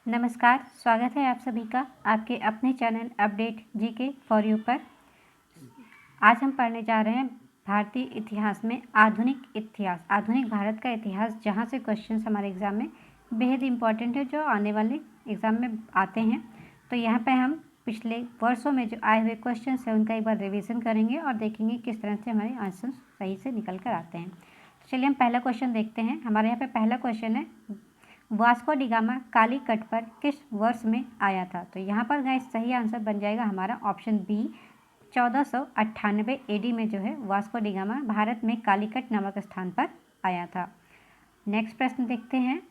नमस्कार, स्वागत है आप सभी का आपके अपने channel update GK for you पर। आज हम पढ़ने जा रहे हैं भारतीय इतिहास में आधुनिक भारत का इतिहास, जहां से क्वेश्चंस हमारे एग्ज़ाम में बेहद इंपॉर्टेंट है, जो आने वाले एग्ज़ाम में आते हैं। तो यहाँ पे हम पिछले वर्षों में जो आए हुए क्वेश्चंस हैं उनका एक बार रिविज़न करेंगे और देखेंगे किस तरह से हमारे आंसर सही से निकल कर आते हैं। तो चलिए हम पहला क्वेश्चन देखते हैं। हमारे यहाँ पे पहला क्वेश्चन है, वास्को डी गामा कालीकट पर किस वर्ष में आया था? तो यहाँ पर गाइस सही आंसर बन जाएगा हमारा ऑप्शन बी, 1498 एडी में जो है वास्को डी गामा भारत में कालीकट नामक स्थान पर आया था। नेक्स्ट प्रश्न देखते हैं,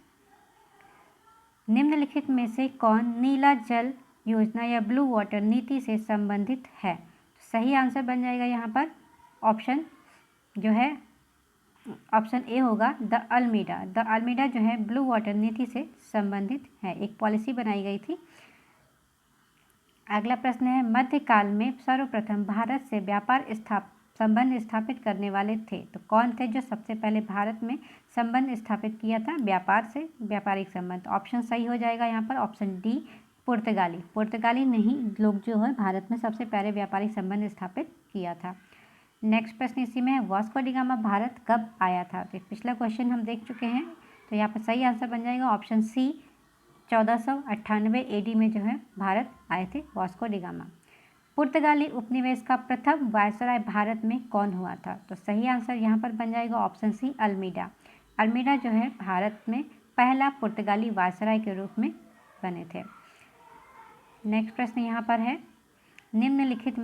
निम्नलिखित में से कौन नीला जल योजना या ब्लू वाटर नीति से संबंधित है? तो सही आंसर बन जाएगा यहाँ पर ऑप्शन जो है ऑप्शन ए होगा, द अल्मीडा जो है ब्लू वाटर नीति से संबंधित है, एक पॉलिसी बनाई गई थी। अगला प्रश्न है, मध्यकाल में सर्वप्रथम भारत से व्यापार संबंध स्थापित करने वाले थे? तो कौन थे जो सबसे पहले भारत में संबंध स्थापित किया था व्यापार से, व्यापारिक संबंध? ऑप्शन सही हो जाएगा यहाँ पर ऑप्शन डी, पुर्तगाली नहीं लोग जो है भारत में सबसे पहले व्यापारिक संबंध स्थापित किया था। नेक्स्ट प्रश्न इसी में है, वास्को डी गामा भारत कब आया था? तो पिछला क्वेश्चन हम देख चुके हैं, तो यहाँ पर सही आंसर बन जाएगा ऑप्शन सी, 1498 एडी में जो है भारत आए थे वास्को डी गामा। पुर्तगाली उपनिवेश का प्रथम वायसराय भारत में कौन हुआ था? तो सही आंसर यहाँ पर बन जाएगा ऑप्शन सी, अल्मीडा जो है भारत में पहला पुर्तगाली वायसराय के रूप में बने थे। नेक्स्ट प्रश्न यहाँ पर है, निम्नलिखित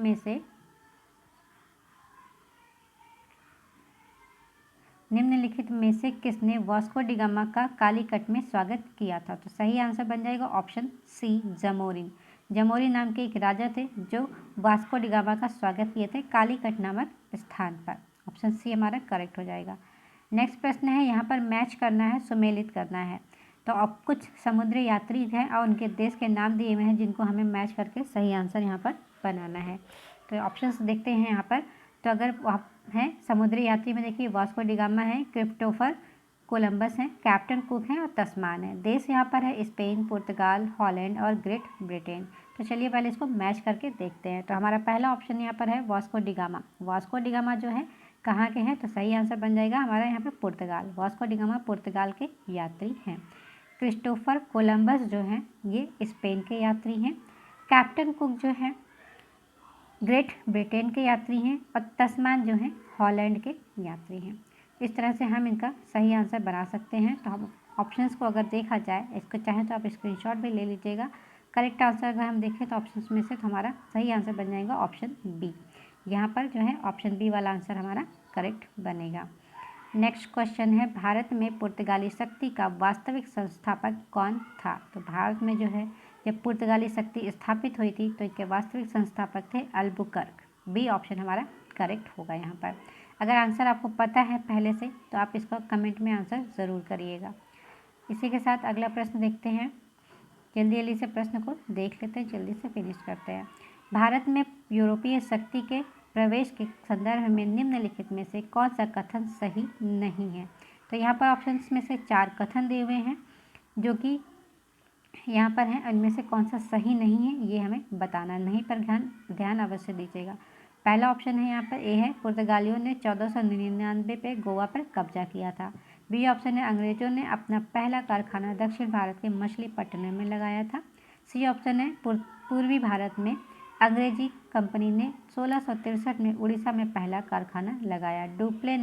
में से किसने वास्को डी गामा का कालीकट में स्वागत किया था? तो सही आंसर बन जाएगा ऑप्शन सी, जमोरिन नाम के एक राजा थे जो वास्को डी गामा का स्वागत किए थे कालीकट नामक स्थान पर। ऑप्शन सी हमारा करेक्ट हो जाएगा। नेक्स्ट प्रश्न है, यहाँ पर मैच करना है, सुमेलित करना है। तो अब कुछ समुद्री यात्री हैं और उनके देश के नाम दिए हुए हैं, जिनको हमें मैच करके सही आंसर यहाँ पर बनाना है। तो ऑप्शंस देखते हैं यहाँ पर। तो अगर आप हैं समुद्री यात्री में, देखिए वास्को डी गामा है, क्रिस्टोफर कोलंबस हैं, कैप्टन कुक हैं और तस्मान है। देश यहाँ पर है स्पेन, पुर्तगाल, हॉलैंड और ग्रेट ब्रिटेन। तो चलिए पहले इसको मैच करके देखते हैं। तो हमारा पहला ऑप्शन यहाँ पर है वास्को डी गामा जो है कहाँ के हैं? तो सही आंसर बन जाएगा हमारा यहाँ पर पुर्तगाल। वास्को डी गामा पुर्तगाल के यात्री हैं। क्रिस्टोफर कोलंबस जो हैं ये स्पेन के यात्री हैं। कैप्टन कुक जो है ग्रेट ब्रिटेन के यात्री हैं और तस्मान जो हैं हॉलैंड के यात्री हैं। इस तरह से हम इनका सही आंसर बना सकते हैं। तो हम ऑप्शंस को अगर देखा जाए, इसको चाहें तो आप स्क्रीनशॉट भी ले लीजिएगा। करेक्ट आंसर अगर हम देखें तो ऑप्शंस में से तो हमारा सही आंसर बन जाएगा ऑप्शन बी। यहाँ पर जो है ऑप्शन बी वाला आंसर हमारा करेक्ट बनेगा। नेक्स्ट क्वेश्चन है, भारत में पुर्तगाली शक्ति का वास्तविक संस्थापक कौन था? तो भारत में जो है जब पुर्तगाली शक्ति स्थापित हुई थी तो इनके वास्तविक संस्थापक थे अल्बुकर्क। बी ऑप्शन हमारा करेक्ट होगा यहाँ पर। अगर आंसर आपको पता है पहले से तो आप इसको कमेंट में आंसर ज़रूर करिएगा। इसी के साथ अगला प्रश्न देखते हैं, जल्दी से प्रश्न को देख लेते हैं, जल्दी से फिनिश करते हैं। भारत में यूरोपीय शक्ति के प्रवेश के संदर्भ में निम्नलिखित में से कौन सा कथन सही नहीं है? तो यहाँ पर ऑप्शंस में से 4 कथन दिए हुए हैं जो कि यहाँ पर हैं, उनमें से कौन सा सही नहीं है ये हमें बताना, नहीं पर ध्यान अवश्य दीजिएगा। पहला ऑप्शन है यहाँ पर ए है, पुर्तगालियों ने 1499 पे गोवा पर कब्जा किया था। बी ऑप्शन है, अंग्रेजों ने अपना पहला कारखाना दक्षिण भारत के मछलीपट्टनम में लगाया था। सी ऑप्शन है, पूर्वी भारत में अंग्रेजी कंपनी ने 1663 में उड़ीसा में पहला कारखाना लगाया। डुप्ले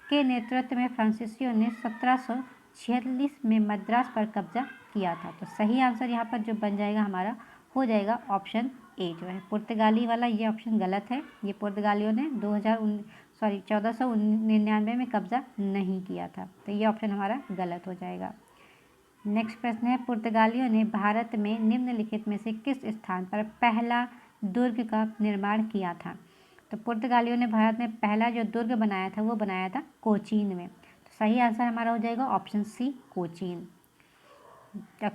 के नेतृत्व में फ्रांसीसियों ने 1746 में मद्रास पर कब्जा किया था। तो सही आंसर यहाँ पर जो बन जाएगा हमारा हो जाएगा ऑप्शन ए जो है पुर्तगाली वाला। ये ऑप्शन गलत है, ये पुर्तगालियों ने 1499 में कब्जा नहीं किया था, तो ये ऑप्शन हमारा गलत हो जाएगा। नेक्स्ट प्रश्न है, पुर्तगालियों ने भारत में निम्नलिखित में से किस स्थान पर पहला दुर्ग का निर्माण किया था? तो पुर्तगालियों ने भारत में पहला जो दुर्ग बनाया था वो बनाया था कोचीन में। तो सही आंसर हमारा हो जाएगा ऑप्शन सी, कोचीन।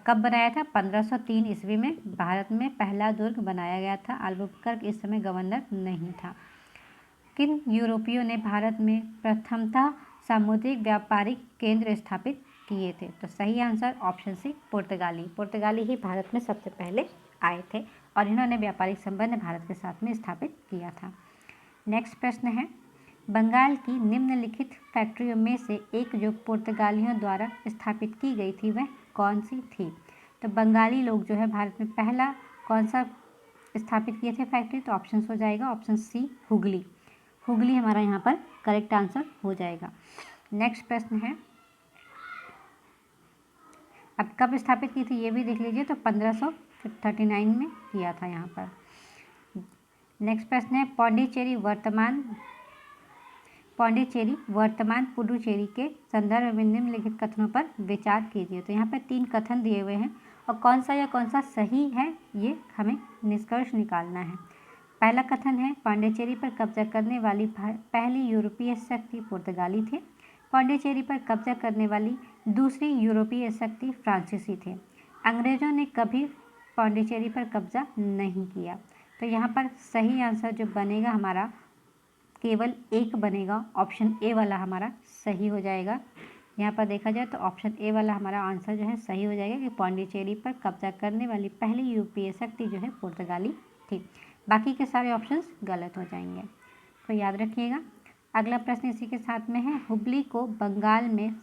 कब बनाया था? 1503 ईस्वी में भारत में पहला दुर्ग बनाया गया था। अल्बुकर्क इस समय गवर्नर नहीं था। किन यूरोपियों ने भारत में प्रथमतः सामुद्रिक व्यापारिक केंद्र स्थापित किए थे? तो सही आंसर ऑप्शन सी पुर्तगाली ही भारत में सबसे पहले आए थे और इन्होंने व्यापारिक संबंध भारत के साथ में स्थापित किया था। नेक्स्ट प्रश्न है, बंगाल की निम्नलिखित फैक्ट्रियों में से एक जो पुर्तगालियों द्वारा स्थापित की गई थी वह कौन सी थी? तो बंगाली लोग जो है भारत में पहला कौन सा स्थापित किए थे फैक्ट्री? तो ऑप्शन हो जाएगा ऑप्शन सी हुगली हमारा यहाँ पर करेक्ट आंसर हो जाएगा। नेक्स्ट प्रश्न है, अब कब स्थापित की थी ये भी देख लीजिए। तो 1539 में किया था यहाँ पर। नेक्स्ट प्रश्न है, पौंडीचेरी वर्तमान पुडुचेरी के संदर्भ में निम्नलिखित कथनों पर विचार कीजिए। तो यहाँ पर 3 कथन दिए हुए हैं और कौन सा सही है ये हमें निष्कर्ष निकालना है। पहला कथन है, पौंडीचेरी पर कब्जा करने वाली पहली यूरोपीय शक्ति पुर्तगाली थे। पौंडीचेरी पर कब्जा करने वाली दूसरी यूरोपीय शक्ति फ्रांसीसी थे। अंग्रेजों ने कभी पौंडीचेरी पर कब्जा नहीं किया। तो यहाँ पर सही आंसर जो बनेगा हमारा केवल एक बनेगा, ऑप्शन ए वाला हमारा सही हो जाएगा। यहाँ पर देखा जाए तो ऑप्शन ए वाला हमारा आंसर जो है सही हो जाएगा कि पौंडीचेरी पर कब्जा करने वाली पहली यूरोपीय शक्ति जो है पुर्तगाली थी। बाकी के सारे ऑप्शंस गलत हो जाएंगे, तो याद रखिएगा। अगला प्रश्न इसी के साथ में है, हुबली को बंगाल में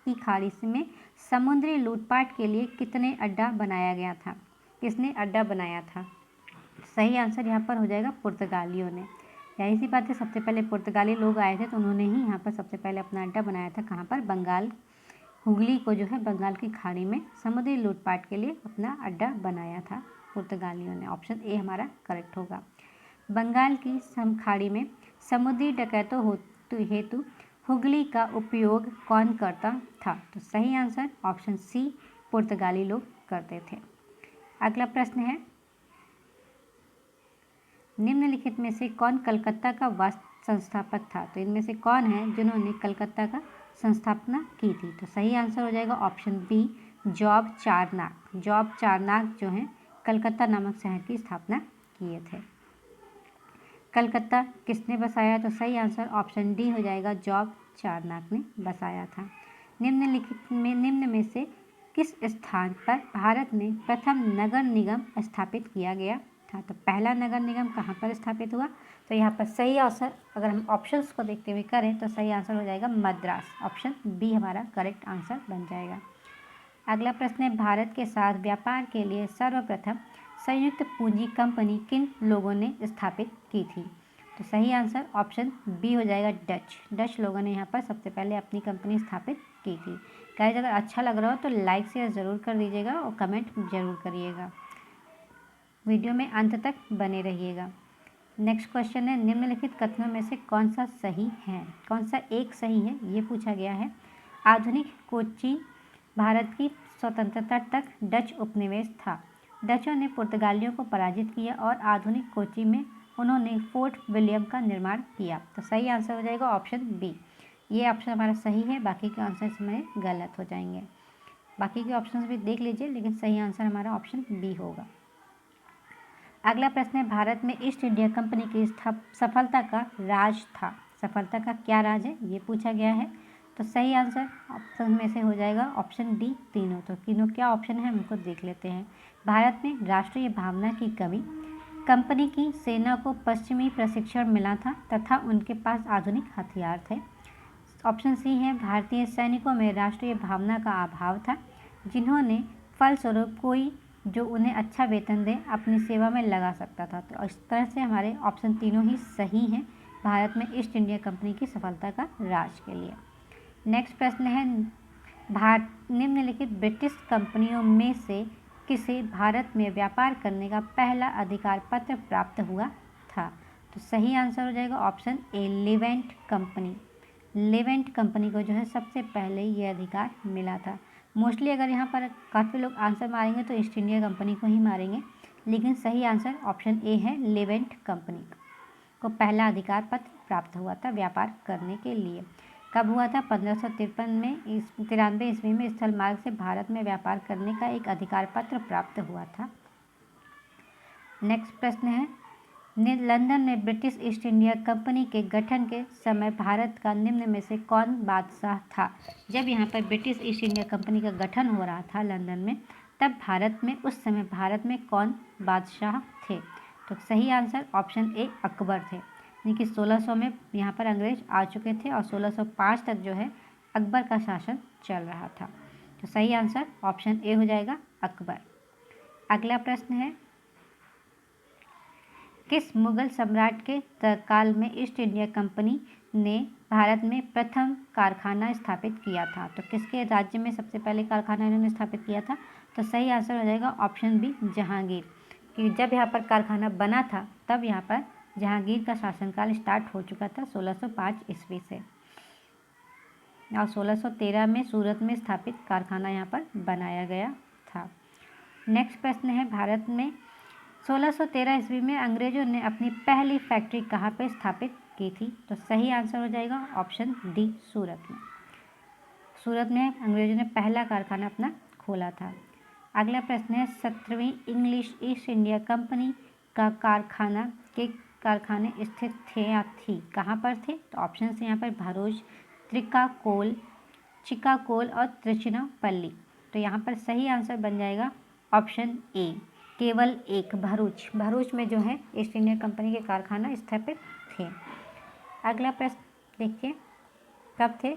की खाड़ी में समुद्री लूटपाट के लिए कितने अड्डा बनाया गया था? किसने अड्डा बनाया था? सही आंसर यहाँ पर हो जाएगा पुर्तगालियों ने। यही सी बात है, सबसे पहले पुर्तगाली लोग आए थे तो उन्होंने ही यहाँ पर सबसे पहले अपना अड्डा बनाया था। कहाँ पर? बंगाल, हुगली को जो है बंगाल की खाड़ी में समुद्री लूटपाट के लिए अपना अड्डा बनाया था पुर्तगालियों ने। ऑप्शन ए हमारा करेक्ट होगा। बंगाल की खाड़ी में समुद्री डकैतों हेतु हुगली का उपयोग कौन करता था? तो सही आंसर ऑप्शन सी पुर्तगाली लोग करते थे। अगला प्रश्न है, निम्नलिखित में से कौन कलकत्ता का संस्थापक था? तो इनमें से कौन है जिन्होंने कलकत्ता का संस्थापना की थी? तो सही आंसर हो जाएगा ऑप्शन बी जॉब चारनाक जो हैं कलकत्ता नामक शहर की स्थापना किए थे। कलकत्ता किसने बसाया? तो सही आंसर ऑप्शन डी हो जाएगा, जॉब चारनाक ने बसाया था। निम्न में से किस स्थान पर भारत में प्रथम नगर निगम स्थापित किया गया था? तो पहला नगर निगम कहाँ पर स्थापित हुआ? तो यहाँ पर सही आंसर अगर हम ऑप्शंस को देखते हुए करें तो सही आंसर हो जाएगा मद्रास। ऑप्शन बी हमारा करेक्ट आंसर बन जाएगा। अगला प्रश्न है, भारत के साथ व्यापार के लिए सर्वप्रथम संयुक्त पूंजी कंपनी किन लोगों ने स्थापित की थी? तो सही आंसर ऑप्शन बी हो जाएगा, डच लोगों ने यहाँ पर सबसे पहले अपनी कंपनी स्थापित की थी। गाइस अगर अच्छा लग रहा हो तो लाइक शेयर ज़रूर कर दीजिएगा और कमेंट ज़रूर करिएगा। वीडियो में अंत तक बने रहिएगा। नेक्स्ट क्वेश्चन है, निम्नलिखित कथनों में से कौन सा सही है? कौन सा एक सही है ये पूछा गया है। आधुनिक कोच्चि भारत की स्वतंत्रता तक डच उपनिवेश था। डचों ने पुर्तगालियों को पराजित किया और आधुनिक कोच्चि में उन्होंने फोर्ट विलियम का निर्माण किया। तो सही आंसर हो जाएगा ऑप्शन बी। ये ऑप्शन हमारा सही है, बाकी के आंसर इसमें गलत हो जाएंगे। बाकी के ऑप्शंस भी देख लीजिए, लेकिन सही आंसर हमारा ऑप्शन बी होगा। अगला प्रश्न है, भारत में ईस्ट इंडिया कंपनी की सफलता का राज था। सफलता का क्या राज है ये पूछा गया है। तो सही आंसर ऑप्शन में से हो जाएगा ऑप्शन डी तीनों। तो तीनों क्या ऑप्शन है हमको देख लेते हैं। भारत में राष्ट्रीय भावना की कमी, कंपनी की सेना को पश्चिमी प्रशिक्षण मिला था तथा उनके पास आधुनिक हथियार थे। ऑप्शन सी है, भारतीय सैनिकों में राष्ट्रीय भावना का अभाव था जिन्होंने फलस्वरूप कोई जो उन्हें अच्छा वेतन दे अपनी सेवा में लगा सकता था। तो इस तरह से हमारे ऑप्शन तीनों ही सही हैं भारत में ईस्ट इंडिया कंपनी की सफलता का राज के लिए। नेक्स्ट प्रश्न है, निम्नलिखित ब्रिटिश कंपनियों में से किसे भारत में व्यापार करने का पहला अधिकार पत्र प्राप्त हुआ था? तो सही आंसर हो जाएगा option A Leivand company. Leivand company को जो है सबसे पहले ये अधिकार मिला था। मोस्टली अगर यहाँ पर काफ़ी लोग आंसर मारेंगे तो ईस्ट इंडिया कंपनी को ही मारेंगे, लेकिन सही आंसर ऑप्शन ए है, लिवेंट कंपनी को पहला अधिकार पत्र प्राप्त हुआ था व्यापार करने के लिए। कब हुआ था? 1553 में 93 ईस्वी में स्थल मार्ग से भारत में व्यापार करने का एक अधिकार पत्र प्राप्त हुआ था। नेक्स्ट प्रश्न है, लंदन में ब्रिटिश ईस्ट इंडिया कंपनी के गठन के समय भारत का निम्न में से कौन बादशाह था? जब यहाँ पर ब्रिटिश ईस्ट इंडिया कंपनी का गठन हो रहा था लंदन में, तब उस समय भारत में कौन बादशाह थे? तो सही आंसर ऑप्शन ए अकबर थे, यानी कि 1600 में यहाँ पर अंग्रेज आ चुके थे और 1605 तक जो है अकबर का शासन चल रहा था। तो सही आंसर ऑप्शन ए हो जाएगा अकबर। अगला प्रश्न है, किस मुगल सम्राट के काल में ईस्ट इंडिया कंपनी ने भारत में प्रथम कारखाना स्थापित किया था? तो किसके राज्य में सबसे पहले कारखाना इन्होंने स्थापित किया था? तो सही आंसर हो जाएगा ऑप्शन बी जहांगीर, कि जब यहाँ पर कारखाना बना था तब यहाँ पर जहांगीर का शासनकाल स्टार्ट हो चुका था 1605 ईस्वी से, और 1613 में सूरत में स्थापित कारखाना यहाँ पर बनाया गया था। नेक्स्ट प्रश्न है, भारत में 1613 ईस्वी में अंग्रेजों ने अपनी पहली फैक्ट्री कहाँ पर स्थापित की थी? तो सही आंसर हो जाएगा ऑप्शन डी सूरत में। सूरत में अंग्रेजों ने पहला कारखाना अपना खोला था। अगला प्रश्न है, 17वीं इंग्लिश ईस्ट इंडिया कंपनी का कारखाने स्थित थे या थी, कहाँ पर थे? तो ऑप्शन से यहाँ पर भरूच, चिकाकोल और त्रिचुनापल्ली। तो यहाँ पर सही आंसर बन जाएगा ऑप्शन ए, केवल एक, भरूच में जो है ईस्ट इंडिया कंपनी के कारखाना स्थापित थे। अगला प्रश्न देखिए, कब थे?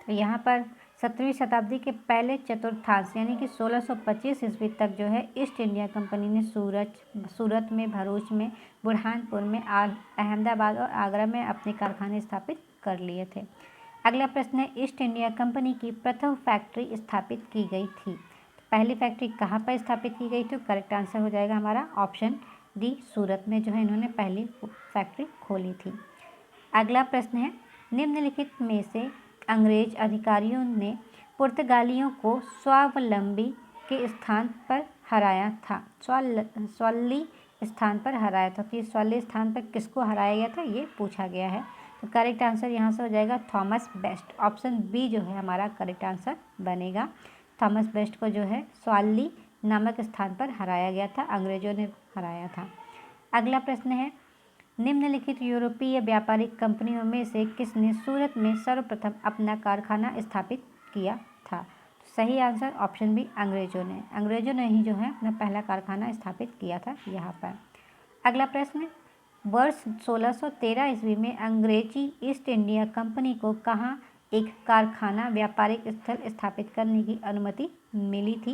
तो यहाँ पर 17वीं शताब्दी के पहले चतुर्थांश यानी कि 1625 ईस्वी तक जो है ईस्ट इंडिया कंपनी ने सूरत में, भरूच में, बुरहानपुर में, अहमदाबाद और आगरा में अपने कारखाने स्थापित कर लिए थे। अगला प्रश्न है, ईस्ट इंडिया कंपनी की प्रथम फैक्ट्री स्थापित की गई थी, पहली फैक्ट्री कहाँ पर स्थापित की गई? तो करेक्ट आंसर हो जाएगा हमारा ऑप्शन डी, सूरत में जो है इन्होंने पहली फैक्ट्री खोली थी। अगला प्रश्न है, निम्नलिखित में से अंग्रेज अधिकारियों ने पुर्तगालियों को स्वावलंबी के स्थान पर हराया था? स्वल्ली स्थान पर हराया था, तो स्वल्ली स्थान पर किसको हराया गया था ये पूछा गया है। तो करेक्ट आंसर यहाँ से हो जाएगा थॉमस बेस्ट, ऑप्शन बी जो है हमारा करेक्ट आंसर बनेगा। थॉमस बेस्ट को जो है स्वाल्ली नामक स्थान पर हराया गया था, अंग्रेजों ने हराया था। अगला प्रश्न है, निम्नलिखित यूरोपीय व्यापारिक कंपनियों में से किसने सूरत में सर्वप्रथम अपना कारखाना स्थापित किया था? सही आंसर ऑप्शन बी, अंग्रेजों ने ही जो है अपना पहला कारखाना स्थापित किया था यहाँ पर। अगला प्रश्न, वर्ष 1613 ईस्वी में अंग्रेजी ईस्ट इंडिया कंपनी को कहाँ एक कारखाना व्यापारिक स्थल स्थापित करने की अनुमति मिली थी?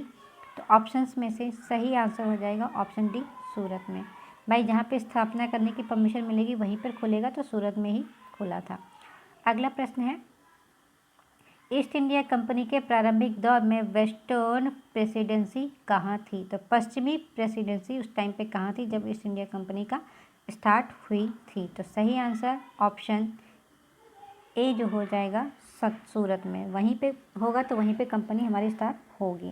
तो ऑप्शंस में से सही आंसर हो जाएगा ऑप्शन डी, सूरत में। भाई जहाँ पे स्थापना करने की परमिशन मिलेगी वहीं पर खुलेगा, तो सूरत में ही खुला था। अगला प्रश्न है, ईस्ट इंडिया कंपनी के प्रारंभिक दौर में वेस्टर्न प्रेसिडेंसी कहाँ थी? तो पश्चिमी प्रेसिडेंसी उस टाइम पे कहाँ थी जब ईस्ट इंडिया कंपनी का स्टार्ट हुई थी? तो सही आंसर ऑप्शन ए जो हो जाएगा सूरत में, वहीं पे होगा तो वहीं पे कंपनी हमारी स्टार्ट होगी।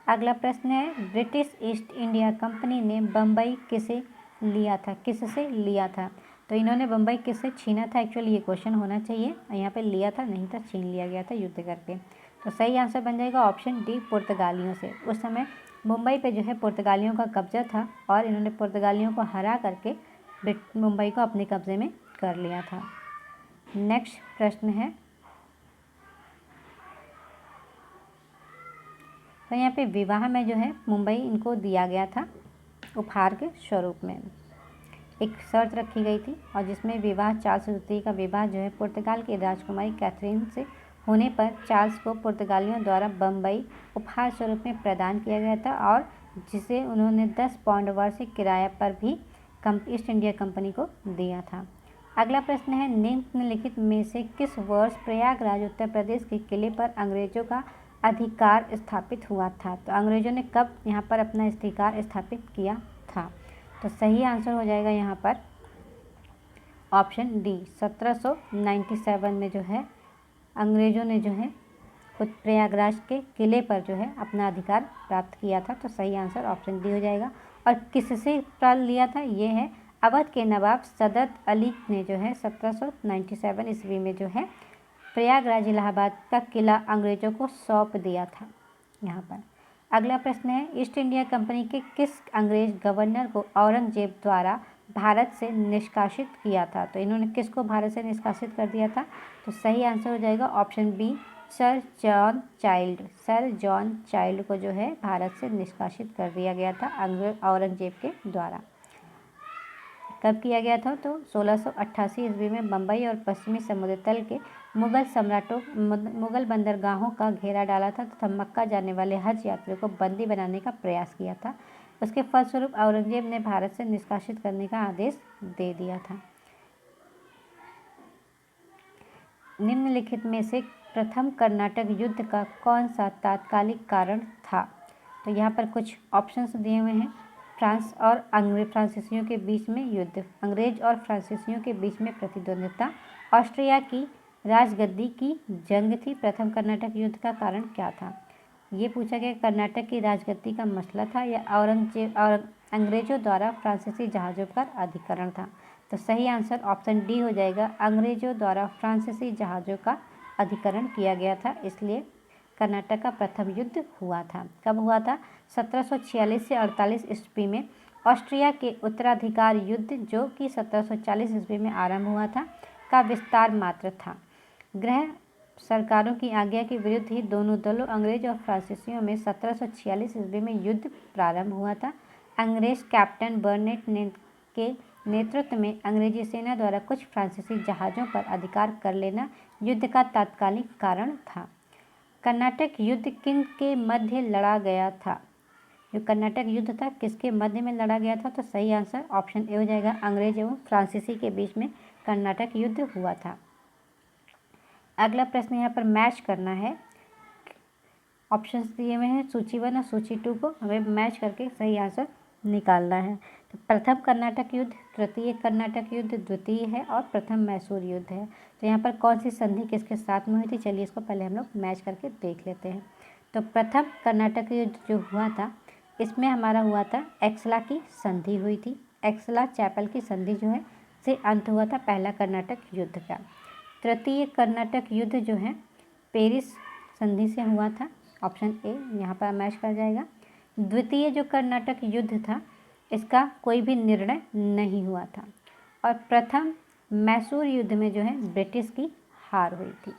अगला प्रश्न है, ब्रिटिश ईस्ट इंडिया कंपनी ने बम्बई किससे लिया था? तो इन्होंने बम्बई किससे छीना था? एक्चुअली ये क्वेश्चन होना चाहिए, यहाँ पे लिया था नहीं था, छीन लिया गया था युद्ध करके। तो सही आंसर बन जाएगा ऑप्शन डी, पुर्तगालियों से। उस समय मुंबई पे जो है पुर्तगालियों का कब्जा था और इन्होंने पुर्तगालियों को हरा करके मुंबई को अपने कब्जे में कर लिया था। नेक्स्ट प्रश्न है, तो यहाँ पे विवाह में जो है मुंबई इनको दिया गया था उपहार के स्वरूप में। एक शर्त रखी गई थी और जिसमें विवाह चार्ल्स द्वितीय का विवाह जो है पुर्तगाल की राजकुमारी कैथरीन से होने पर चार्ल्स को पुर्तगालियों द्वारा बम्बई उपहार स्वरूप में प्रदान किया गया था और जिसे उन्होंने 10 पाउंड वार्षिक किराया पर भी ईस्ट इंडिया कंपनी को दिया था। अगला प्रश्न है, निम्नलिखित में से किस वर्ष प्रयागराज उत्तर प्रदेश के किले पर अंग्रेजों का अधिकार स्थापित हुआ था? तो अंग्रेजों ने कब यहाँ पर अपना अधिकार स्थापित किया था? तो सही आंसर हो जाएगा यहाँ पर ऑप्शन डी, 1797 में जो है अंग्रेजों ने जो है खुद प्रयागराज के किले पर जो है अपना अधिकार प्राप्त किया था। तो सही आंसर ऑप्शन डी हो जाएगा। और किससे प्राप्त लिया था? ये है अवध के नवाब सदत अली ने जो है 1797 ईस्वी में जो है प्रयागराज इलाहाबाद का किला अंग्रेजों को सौंप दिया था यहाँ पर। अगला प्रश्न है, ईस्ट इंडिया कंपनी के किस अंग्रेज गवर्नर को औरंगजेब द्वारा भारत से निष्कासित किया था? तो इन्होंने किसको भारत से निष्कासित कर दिया था? तो सही आंसर हो जाएगा option B, sir John Child. Sir John Child को जो है भारत से निष्कासित कर दिया गया था औरंगजेब के द्वारा। कब किया गया था? तो 1688 ईस्वी में बम्बई और पश्चिमी समुद्र तल के मुगल बंदरगाहों का घेरा डाला था तथा मक्का जाने वाले हज यात्रियों को बंदी बनाने का प्रयास किया था। उसके फलस्वरूप औरंगजेब ने भारत से निष्कासित करने का आदेश दे दिया था। निम्नलिखित में से प्रथम कर्नाटक युद्ध का कौन सा तात्कालिक कारण था? तो यहाँ पर कुछ ऑप्शंस दिए हुए हैं। फ्रांस और फ्रांसीसियों के बीच में युद्ध, अंग्रेज और फ्रांसीसियों के बीच में प्रतिद्वंद्विता, ऑस्ट्रिया की राजगद्दी की जंग थी। प्रथम कर्नाटक युद्ध का कारण क्या था? ये पूछा गया कर्नाटक की राजगद्दी का मसला था या अंग्रेजों द्वारा फ्रांसीसी जहाज़ों पर अधिकरण था। तो सही आंसर ऑप्शन डी हो जाएगा, अंग्रेजों द्वारा फ्रांसीसी जहाज़ों का अधिकरण किया गया था, इसलिए कर्नाटक का प्रथम युद्ध हुआ था। कब हुआ था? 1746 से 48 ईस्वी में ऑस्ट्रिया के उत्तराधिकार युद्ध, जो कि 1740 ईस्वी में आरंभ हुआ था, का विस्तार मात्र था। गृह सरकारों की आज्ञा के विरुद्ध ही दोनों दलों अंग्रेज और फ्रांसीसियों में 1746 ईस्वी में युद्ध प्रारंभ हुआ था। अंग्रेज कैप्टन बर्नेट के नेतृत्व में अंग्रेजी सेना द्वारा कुछ फ्रांसीसी जहाज़ों पर अधिकार कर लेना युद्ध का तात्कालिक कारण था। कर्नाटक युद्ध किन के मध्य लड़ा गया था? जो कर्नाटक युद्ध था किसके मध्य में लड़ा गया था? तो सही आंसर ऑप्शन ए हो जाएगा, अंग्रेज एवं फ्रांसीसी के बीच में कर्नाटक युद्ध हुआ था। अगला प्रश्न यहाँ पर मैच करना है। ऑप्शंस दिए हुए हैं सूची 1 और सूची 2 को हमें मैच करके सही आंसर निकालना है। तो प्रथम कर्नाटक युद्ध, तृतीय कर्नाटक युद्ध, द्वितीय है और प्रथम मैसूर युद्ध है। तो यहाँ पर कौन सी संधि किसके साथ में हुई थी? चलिए इसको पहले हम लोग मैच करके देख लेते हैं। तो प्रथम कर्नाटक युद्ध जो हुआ था, इसमें हमारा हुआ था एक्सला की संधि हुई थी। एक्सला चैपल की संधि जो है से अंत हुआ था पहला कर्नाटक युद्ध का। तृतीय कर्नाटक युद्ध जो है पेरिस संधि से हुआ था, ऑप्शन ए यहाँ पर मैच कर जाएगा। द्वितीय जो कर्नाटक युद्ध था इसका कोई भी निर्णय नहीं हुआ था। और प्रथम मैसूर युद्ध में जो है ब्रिटिश की हार हुई थी।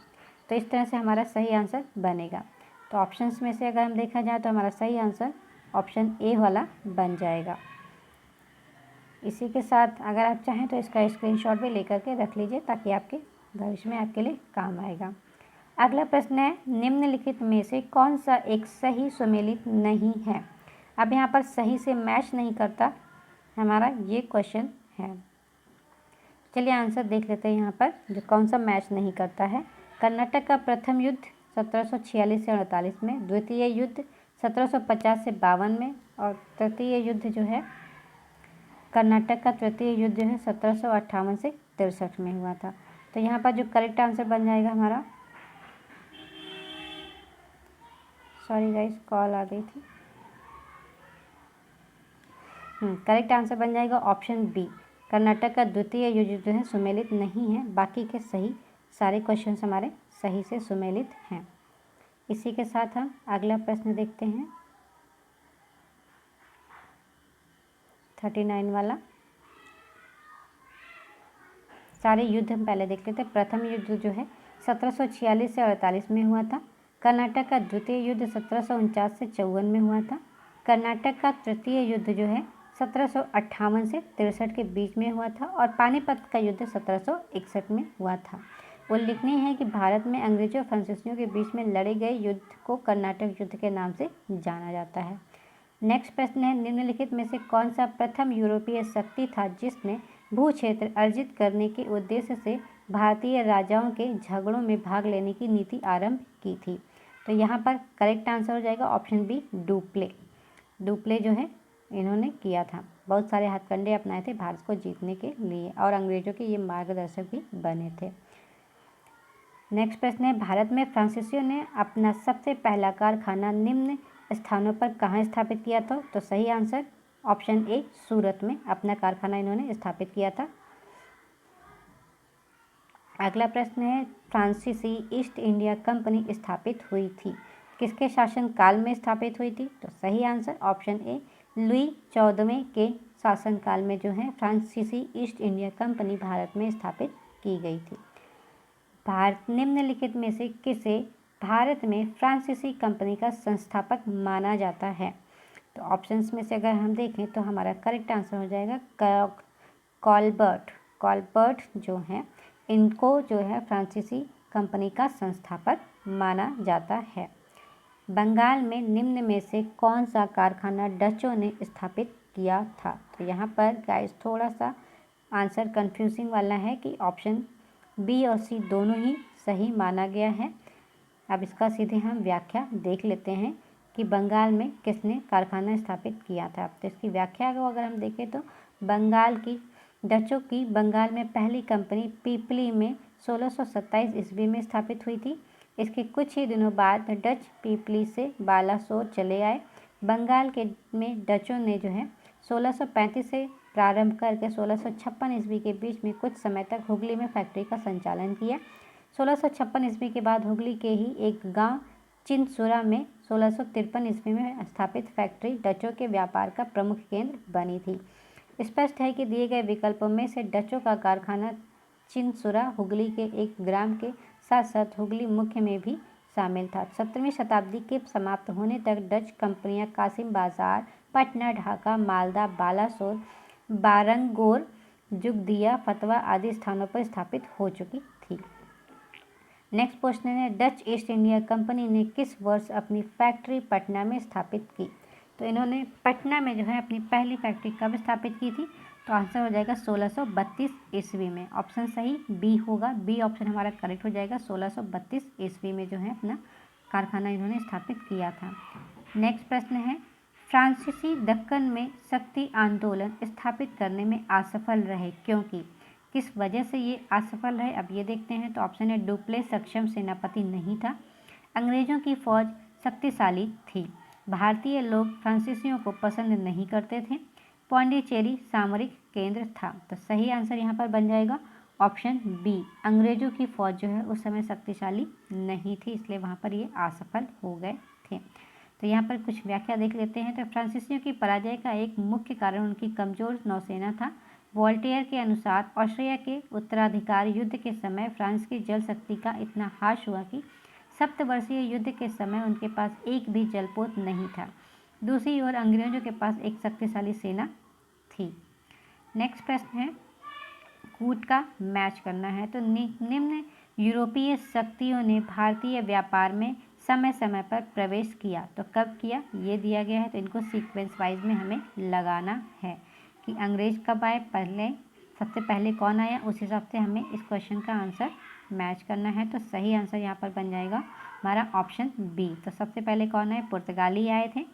तो इस तरह से हमारा सही आंसर बनेगा। तो ऑप्शंस में से अगर हम देखा जाए तो हमारा सही आंसर ऑप्शन ए वाला बन जाएगा। इसी के साथ अगर आप चाहें तो इसका स्क्रीनशॉट भी लेकर के रख लीजिए ताकि आपके भविष्य में आपके लिए काम आएगा। अगला प्रश्न है, निम्नलिखित में से कौन सा एक सही सुमेलित नहीं है? अब यहाँ पर सही से मैच नहीं करता हमारा ये क्वेश्चन है। चलिए आंसर देख लेते हैं यहाँ पर जो कौन सा मैच नहीं करता है। कर्नाटक का प्रथम युद्ध 1746 से 48 में, द्वितीय युद्ध 1750 से 52 में और तृतीय युद्ध जो है कर्नाटक का तृतीय युद्ध जो है 1758 से 63 में हुआ था। तो यहाँ पर जो करेक्ट आंसर बन जाएगा हमारा, सॉरी गाइस कॉल आ गई थी। करेक्ट आंसर बन जाएगा ऑप्शन बी, कर्नाटक का द्वितीय युद्ध जो है सुमेलित नहीं है। बाकी के सही सारे क्वेश्चंस हमारे सही से सुमेलित हैं। इसी के साथ हम अगला प्रश्न देखते हैं 39 वाला। सारे युद्ध हम पहले देख लेते हैं। प्रथम युद्ध जो है 1746 से 48 में हुआ था। कर्नाटक का द्वितीय युद्ध 1749 से 54 में हुआ था। कर्नाटक का तृतीय युद्ध जो है 1758 से 63 के बीच में हुआ था और पानीपत का युद्ध 1761 में हुआ था। उल्लेखनीय है कि भारत में अंग्रेजों और फ्रांसीसियों के बीच में लड़े गए युद्ध को कर्नाटक युद्ध के नाम से जाना जाता है। नेक्स्ट प्रश्न है, निम्नलिखित में से कौन सा प्रथम यूरोपीय शक्ति था जिसने भू क्षेत्र अर्जित करने के उद्देश्य से भारतीय राजाओं के झगड़ों में भाग लेने की नीति आरंभ की थी? तो यहाँ पर करेक्ट आंसर हो जाएगा ऑप्शन बी, डुप्ले। डुप्ले जो है इन्होंने किया था, बहुत सारे हथकंडे अपनाए थे भारत को जीतने के लिए और अंग्रेजों के ये मार्गदर्शक भी बने थे। नेक्स्ट प्रश्न है, भारत में फ्रांसीसियों ने अपना सबसे पहला कारखाना निम्न स्थानों पर कहाँ स्थापित किया था? तो सही आंसर ऑप्शन ए, सूरत में अपना कारखाना इन्होंने स्थापित किया था। अगला प्रश्न है, फ्रांसीसी ईस्ट इंडिया कंपनी स्थापित हुई थी किसके शासनकाल में स्थापित हुई थी? तो सही आंसर ऑप्शन ए, लुई 14वें के शासनकाल में जो है फ्रांसीसी ईस्ट इंडिया कंपनी भारत में स्थापित की गई थी। भारत निम्नलिखित में से किसे भारत में फ्रांसीसी कंपनी का संस्थापक माना जाता है? तो ऑप्शंस में से अगर हम देखें तो हमारा करेक्ट आंसर हो जाएगा कॉलबर्ट। कॉलबर्ट जो है इनको जो है फ्रांसीसी कंपनी का संस्थापक माना जाता है। बंगाल में निम्न में से कौन सा कारखाना डचों ने स्थापित किया था? तो यहाँ पर गाइस थोड़ा सा आंसर कंफ्यूजिंग वाला है कि ऑप्शन बी और सी दोनों ही सही माना गया है। अब इसका सीधे हम व्याख्या देख लेते हैं कि बंगाल में किसने कारखाना स्थापित किया था। तो इसकी व्याख्या को अगर हम देखें तो डचों की बंगाल में पहली कंपनी पीपली में 1627 ईस्वी में स्थापित हुई थी। इसके कुछ ही दिनों बाद डच पीपली से बालासोर चले आए। बंगाल में डचों ने जो है 1635 से प्रारंभ करके 1656 ईस्वी के बीच में कुछ समय तक हुगली में फैक्ट्री का संचालन किया। 1656 ईस्वी के बाद हुगली के ही एक गांव चिंतसुरा में 1653 ईस्वी में स्थापित फैक्ट्री डचों के व्यापार का प्रमुख केंद्र बनी थी। स्पष्ट है कि दिए गए विकल्पों में से डचों का कारखाना चिंतसुरा हुगली के एक ग्राम के साथ साथ हुगली मुख्य में भी शामिल था। 17वीं शताब्दी के समाप्त होने तक डच कंपनियां कासिम बाजार, पटना, ढाका, मालदा, बालासोर, बारंगोर, जुगदिया, फतवा आदि स्थानों पर स्थापित हो चुकी थी। नेक्स्ट क्वेश्चन है, डच ईस्ट इंडिया कंपनी ने किस वर्ष अपनी फैक्ट्री पटना में स्थापित की? तो इन्होंने पटना में जो है अपनी पहली फैक्ट्री कब स्थापित की थी? तो आंसर हो जाएगा 1632 ईस्वी में। ऑप्शन सही बी होगा, बी ऑप्शन हमारा करेक्ट हो जाएगा। 1632 ईस्वी में जो है अपना कारखाना इन्होंने स्थापित किया था। नेक्स्ट प्रश्न है, फ्रांसीसी दक्कन में शक्ति आंदोलन स्थापित करने में असफल रहे क्योंकि? किस वजह से ये असफल रहे, अब ये देखते हैं। तो ऑप्शन है, डुप्लेस सक्षम सेनापति नहीं था, अंग्रेजों की फौज शक्तिशाली थी, भारतीय लोग फ्रांसीसियों को पसंद नहीं करते थे, पौंडीचेरी सामरिक केंद्र था। तो सही आंसर यहाँ पर बन जाएगा ऑप्शन बी, अंग्रेजों की फौज जो है उस समय शक्तिशाली नहीं थी, इसलिए वहाँ पर ये असफल हो गए थे। तो यहाँ पर कुछ व्याख्या देख लेते हैं। तो फ्रांसीसियों की पराजय का एक मुख्य कारण उनकी कमजोर नौसेना था। वोल्टेयर के अनुसार ऑस्ट्रिया के उत्तराधिकार युद्ध के समय फ्रांस की जल शक्ति का इतना ह्रास हुआ कि सप्तवर्षीय युद्ध के समय उनके पास एक भी जलपोत नहीं था। दूसरी ओर अंग्रेजों के पास एक शक्तिशाली सेना थी। नेक्स्ट प्रश्न है, कूट का मैच करना है। तो निम्न यूरोपीय शक्तियों ने भारतीय व्यापार में समय समय पर प्रवेश किया, तो कब किया ये दिया गया है। तो इनको सीक्वेंस वाइज में हमें लगाना है कि अंग्रेज कब आए, सबसे पहले कौन आया, उस हिसाब से हमें इस क्वेश्चन का आंसर मैच करना है। तो सही आंसर यहाँ पर बन जाएगा हमारा ऑप्शन बी। तो सबसे पहले कौन आए, पुर्तगाली आए थे,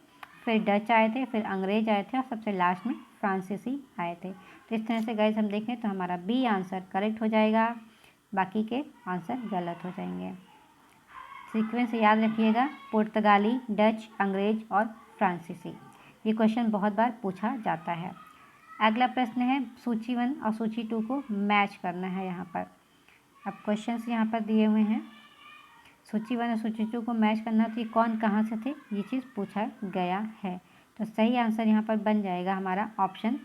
फिर डच आए थे, फिर अंग्रेज आए थे और सबसे लास्ट में फ्रांसीसी आए थे। तो इस तरह से गाइस हम देखें तो हमारा बी आंसर करेक्ट हो जाएगा, बाकी के आंसर गलत हो जाएंगे। सीक्वेंस याद रखिएगा, पुर्तगाली, डच, अंग्रेज और फ्रांसीसी। ये क्वेश्चन बहुत बार पूछा जाता है। अगला प्रश्न है, सूची 1 और सूची 2 को मैच करना है यहाँ पर। अब क्वेश्चंस यहाँ पर दिए हुए हैं, सूची 1 और सूची 2 को मैच करना थी, कौन कहाँ से थे ये चीज़ पूछा गया है। तो सही आंसर यहाँ पर बन जाएगा हमारा ऑप्शन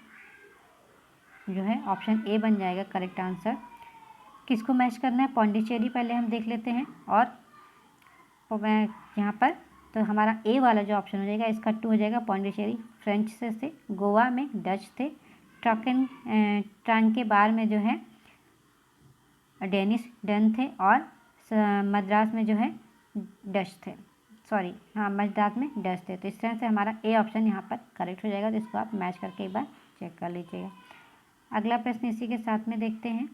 जो है ऑप्शन ए बन जाएगा करेक्ट आंसर। किसको मैच करना है, पौंडीचेरी पहले हम देख लेते हैं और यहाँ पर तो हमारा ए वाला जो ऑप्शन हो जाएगा इसका 2 हो जाएगा, पौंडीचेरी फ्रेंच से थे, गोवा में डच थे, ट्रांकेबार में जो है डेनिश डन थे और मद्रास में जो है डच थे, मद्रास में डच थे। तो इस तरह से हमारा ए ऑप्शन यहाँ पर करेक्ट हो जाएगा। तो इसको आप मैच करके एक बार चेक कर लीजिएगा। अगला प्रश्न इसी के साथ में देखते हैं।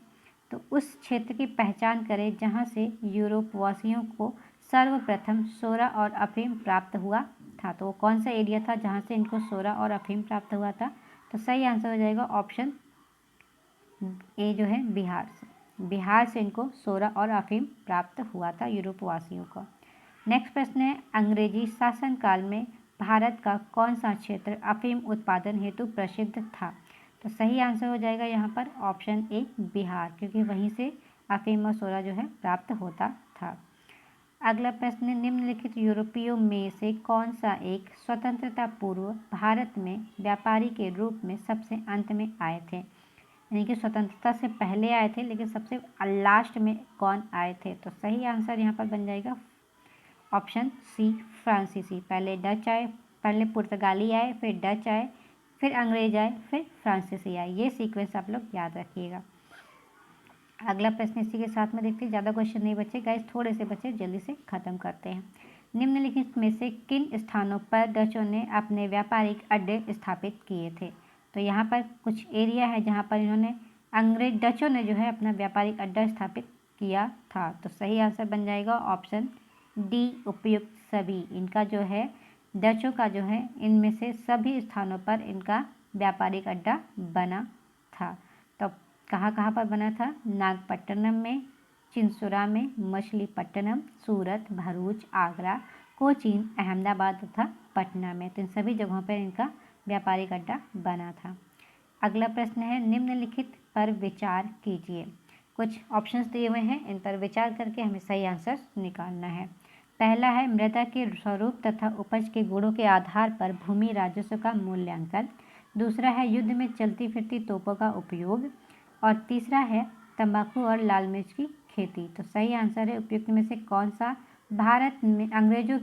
तो उस क्षेत्र की पहचान करें जहाँ से यूरोप वासियों को सर्वप्रथम सोरा और अफीम प्राप्त हुआ था। तो वो कौन सा एरिया था जहाँ से इनको सोरा और अफीम प्राप्त हुआ था? तो सही आंसर हो जाएगा ऑप्शन ए जो है बिहार से इनको सोरा और अफीम प्राप्त हुआ था यूरोप वासियों को। नेक्स्ट प्रश्न है, अंग्रेजी शासनकाल में भारत का कौन सा क्षेत्र अफीम उत्पादन हेतु प्रसिद्ध था? तो सही आंसर हो जाएगा यहाँ पर ऑप्शन ए बिहार, क्योंकि वहीं से अफीम और सोरा जो है प्राप्त होता था। अगला प्रश्न है, निम्नलिखित यूरोपियों में से कौन सा एक स्वतंत्रता पूर्व भारत में व्यापारी के रूप में सबसे अंत में आए थे, यानी कि स्वतंत्रता से पहले आए थे लेकिन सबसे लास्ट में कौन आए थे। तो सही आंसर यहाँ पर बन जाएगा ऑप्शन सी फ्रांसीसी। पहले डच आए, पहले पुर्तगाली आए, फिर डच आए, फिर अंग्रेज आए, फिर फ्रांसीसी आए। ये सीक्वेंस आप लोग याद रखिएगा। अगला प्रश्न इसी के साथ में देखते हैं, ज़्यादा क्वेश्चन नहीं बचे गाइस, थोड़े से बचे, जल्दी से खत्म करते हैं। निम्नलिखित में से किन स्थानों पर डचों ने अपने व्यापारिक अड्डे स्थापित किए थे। तो यहाँ पर कुछ एरिया है जहाँ पर इन्होंने डचों ने जो है अपना व्यापारिक अड्डा स्थापित किया था। तो सही आंसर बन जाएगा ऑप्शन डी उपयुक्त सभी। इनका जो है डचों का जो है इनमें से सभी स्थानों पर इनका व्यापारिक अड्डा बना था। तो कहाँ कहाँ पर बना था, नागपट्टनम में, चिंसुरा में, मछलीपट्टनम, सूरत, भरूच, आगरा, कोचीन, अहमदाबाद तथा पटना में। तो इन सभी जगहों पर इनका व्यापारिक अड्डा बना था। अगला प्रश्न है, निम्नलिखित पर विचार कीजिए। कुछ ऑप्शंस दिए हुए हैं, इन पर विचार करके हमें सही आंसर निकालना है। पहला है मृदा के स्वरूप तथा उपज के गुणों के आधार पर भूमि राजस्व का मूल्यांकन। दूसरा है युद्ध में चलती फिरती तोपों का उपयोग। और तीसरा है तंबाकू और लाल मिर्च की खेती। तो सही आंसर है उपयुक्त में से कौन सा भारत में अंग्रेजों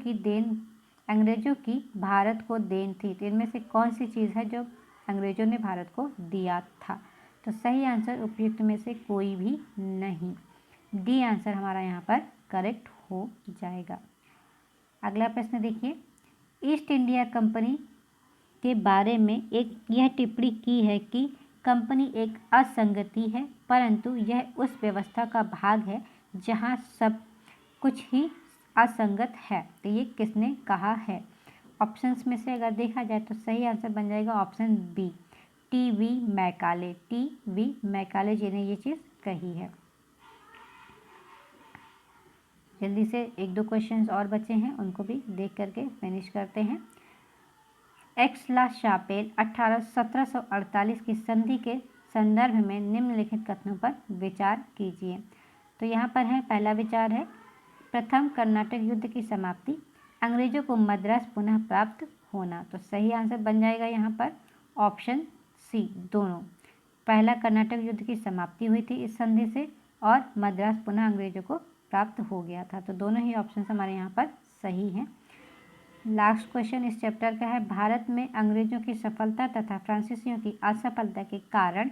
की भारत को देन थी। तो इनमें से कौन सी चीज़ है जो अंग्रेजों ने भारत को दिया था। तो सही आंसर उपयुक्त में से कोई भी नहीं, डी आंसर हमारा यहाँ पर करेक्ट हो जाएगा। अगला प्रश्न देखिए, ईस्ट इंडिया कंपनी के बारे में एक यह टिप्पणी की है कि कंपनी एक असंगति है, परंतु यह उस व्यवस्था का भाग है जहां सब कुछ ही असंगत है। तो ये किसने कहा है। ऑप्शंस में से अगर देखा जाए तो सही आंसर बन जाएगा option B TV. Macaulay. TV. Macaulay ji ने ये चीज़ कही है। जल्दी से एक दो क्वेश्चंस और बचे हैं, उनको भी देख करके फिनिश करते हैं। एक्सला शापेल 1748 की संधि के संदर्भ में निम्नलिखित कथनों पर विचार कीजिए। तो यहाँ पर है, पहला विचार है प्रथम कर्नाटक युद्ध की समाप्ति, अंग्रेजों को मद्रास पुनः प्राप्त होना। तो सही आंसर बन जाएगा यहाँ पर ऑप्शन सी दोनों। पहला कर्नाटक युद्ध की समाप्ति हुई थी इस संधि से, और मद्रास पुनः अंग्रेजों को प्राप्त हो गया था। तो दोनों ही ऑप्शन हमारे यहाँ पर सही हैं। लास्ट क्वेश्चन इस चैप्टर का है, भारत में अंग्रेजों की सफलता तथा फ्रांसीसियों की असफलता के कारण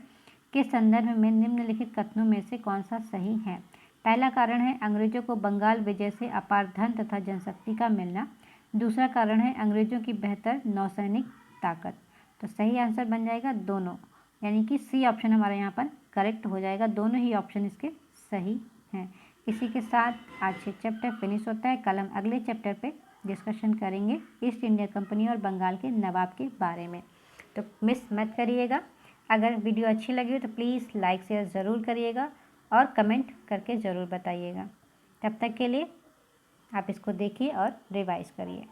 के संदर्भ में निम्नलिखित कथनों में से कौन सा सही है। पहला कारण है अंग्रेजों को बंगाल विजय से अपार धन तथा जनशक्ति का मिलना। दूसरा कारण है अंग्रेजों की बेहतर नौसैनिक ताकत। तो सही आंसर बन जाएगा दोनों, यानी कि सी ऑप्शन हमारे यहाँ पर करेक्ट हो जाएगा। दोनों ही ऑप्शन इसके सही हैं। इसी के साथ आज ये चैप्टर फिनिश होता है। कल हम अगले चैप्टर पे डिस्कशन करेंगे ईस्ट इंडिया कंपनी और बंगाल के नवाब के बारे में। तो मिस मत करिएगा। अगर वीडियो अच्छी लगी हो तो प्लीज़ लाइक शेयर ज़रूर करिएगा और कमेंट करके ज़रूर बताइएगा। तब तक के लिए आप इसको देखिए और रिवाइज करिए।